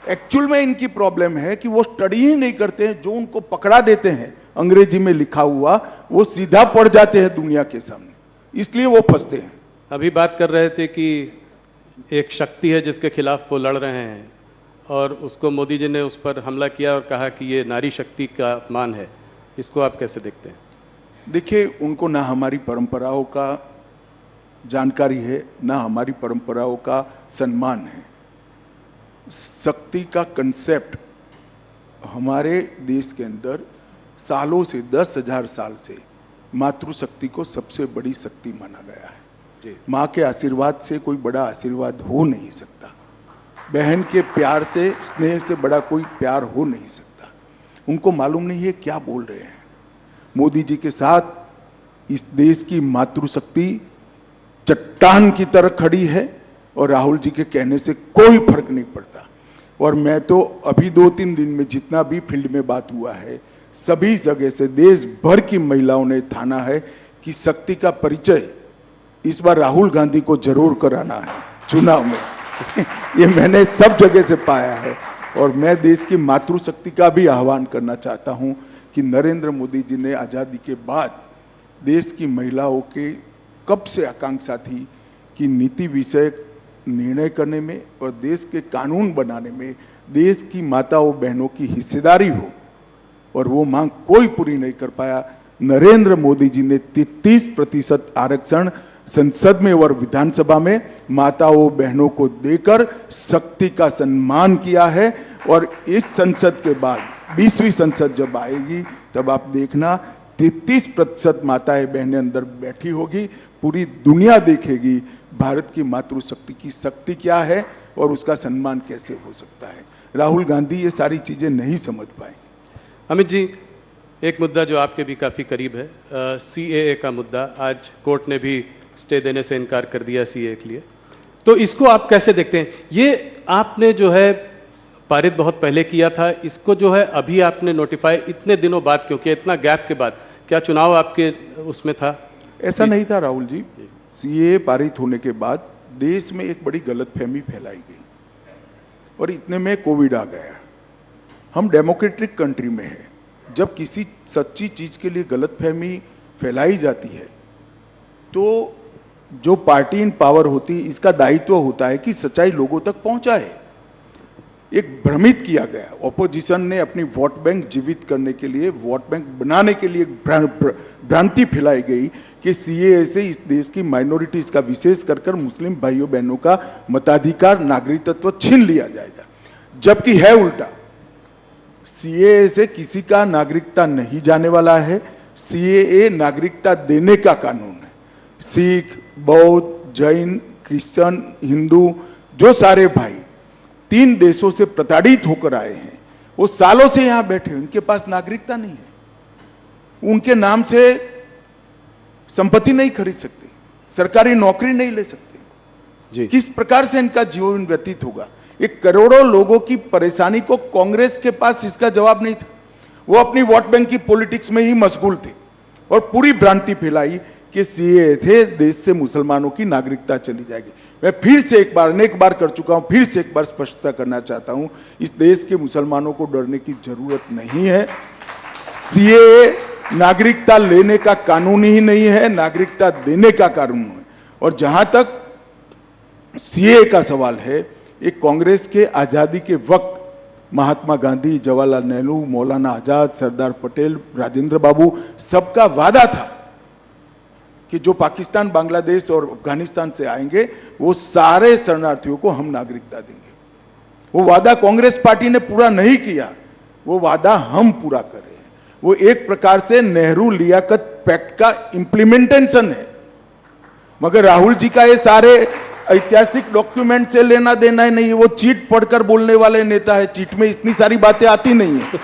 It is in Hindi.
एक्चुअल में इनकी प्रॉब्लम है कि वो स्टडी ही नहीं करते हैं, जो उनको पकड़ा देते हैं अंग्रेजी में लिखा हुआ वो सीधा पढ़ जाते हैं दुनिया के सामने, इसलिए वो फंसते हैं। अभी बात कर रहे थे कि एक शक्ति है जिसके खिलाफ वो लड़ रहे हैं और उसको मोदी जी ने उस पर हमला किया और कहा कि ये नारी शक्ति का अपमान है, इसको आप कैसे देखते हैं? देखिए, उनको ना हमारी परंपराओं का जानकारी है, ना हमारी परंपराओं का सम्मान है। शक्ति का कंसेप्ट हमारे देश के अंदर सालों से 10,000 साल से मातृशक्ति को सबसे बड़ी शक्ति माना गया है। माँ के आशीर्वाद से कोई बड़ा आशीर्वाद हो नहीं सकता, बहन के प्यार से, स्नेह से बड़ा कोई प्यार हो नहीं सकता। उनको मालूम नहीं है क्या बोल रहे हैं। मोदी जी के साथ इस देश की मातृशक्ति चट्टान की तरह खड़ी है और राहुल जी के कहने से कोई फर्क नहीं पड़ता। और मैं तो अभी 2-3 दिन में जितना भी फील्ड में बात हुआ है, सभी जगह से देश भर की महिलाओं ने ठाना है कि शक्ति का परिचय इस बार राहुल गांधी को जरूर कराना है चुनाव में। ये मैंने सब जगह से पाया है। और मैं देश की मातृशक्ति का भी आह्वान करना चाहता हूं कि नरेंद्र मोदी जी ने आज़ादी के बाद देश की महिलाओं के कब से आकांक्षा थी कि नीति विषयक निर्णय करने में और देश के कानून बनाने में देश की माताओं बहनों की हिस्सेदारी हो, और वो मांग कोई पूरी नहीं कर पाया। नरेंद्र मोदी जी ने 33% आरक्षण संसद में और विधानसभा में माताओं बहनों को देकर शक्ति का सम्मान किया है। और इस संसद के बाद 20वीं संसद जब आएगी तब आप देखना 33% माताएं बहनें अंदर बैठी होगी, पूरी दुनिया देखेगी भारत की मातृशक्ति की शक्ति क्या है और उसका सम्मान कैसे हो सकता है। राहुल गांधी ये सारी चीजें नहीं समझ पाए। अमित जी, एक मुद्दा जो आपके भी काफ़ी करीब है, CAA का मुद्दा, आज कोर्ट ने भी स्टे देने से इनकार कर दिया CAA के लिए, तो इसको आप कैसे देखते हैं? ये आपने जो है पारित बहुत पहले किया था, इसको जो है अभी आपने नोटिफाई इतने दिनों बाद क्यों किया, इतना गैप के बाद? क्या चुनाव आपके उसमें था? ऐसा नहीं था राहुल जी। CAA पारित होने के बाद देश में एक बड़ी गलतफहमी फैलाई गई और इतने में कोविड आ गया। हम डेमोक्रेटिक कंट्री में है, जब किसी सच्ची चीज के लिए गलतफहमी फैलाई जाती है तो जो पार्टी इन पावर होती है इसका दायित्व होता है कि सच्चाई लोगों तक पहुंचाए। एक भ्रमित किया गया, ऑपोजिशन ने अपनी वोट बैंक जीवित करने के लिए, वोट बैंक बनाने के लिए भ्रांति फैलाई गई कि CAA से इस देश की माइनॉरिटीज का, विशेष कर मुस्लिम भाइयों बहनों का मताधिकार, नागरिकत्व छीन लिया जाएगा, जबकि है उल्टा। CAA से किसी का नागरिकता नहीं जाने वाला है। CAA नागरिकता देने का कानून है। सिख, बौद्ध, जैन, क्रिश्चियन, हिंदू, जो सारे भाई 3 देशों से प्रताड़ित होकर आए हैं, वो सालों से यहां बैठे, उनके पास नागरिकता नहीं है, उनके नाम से संपत्ति नहीं खरीद सकते, सरकारी नौकरी नहीं ले सकते जी। किस प्रकार से इनका जीवन व्यतीत होगा? एक करोड़ों लोगों की परेशानी को कांग्रेस के पास इसका जवाब नहीं था। वो अपनी वोट बैंक की पॉलिटिक्स में ही मशगूल थे और पूरी भ्रांति फैलाई कि CAA थे देश से मुसलमानों की नागरिकता चली जाएगी। मैं फिर से एक बार, अनेक बार कर चुका हूं, फिर से एक बार स्पष्टता करना चाहता हूं, इस देश के मुसलमानों को डरने की जरूरत नहीं है। CAA नागरिकता लेने का कानून ही नहीं है, नागरिकता देने का कानून है। और जहां तक CAA का सवाल है, एक कांग्रेस के आजादी के वक्त महात्मा गांधी, जवाहरलाल नेहरू, मौलाना आजाद, सरदार पटेल, राजेंद्र बाबू, सबका वादा था कि जो पाकिस्तान, बांग्लादेश और अफगानिस्तान से आएंगे वो सारे शरणार्थियों को हम नागरिकता देंगे। वो वादा कांग्रेस पार्टी ने पूरा नहीं किया, वो वादा हम पूरा कर रहे हैं। वो एक प्रकार से नेहरू लियाकत पैक्ट का इंप्लीमेंटेशन है। मगर राहुल जी का ये सारे ऐतिहासिक डॉक्यूमेंट से लेना देना ही नहीं है। वो चीट पढ़कर बोलने वाले नेता है, चीट में इतनी सारी बातें आती नहीं है।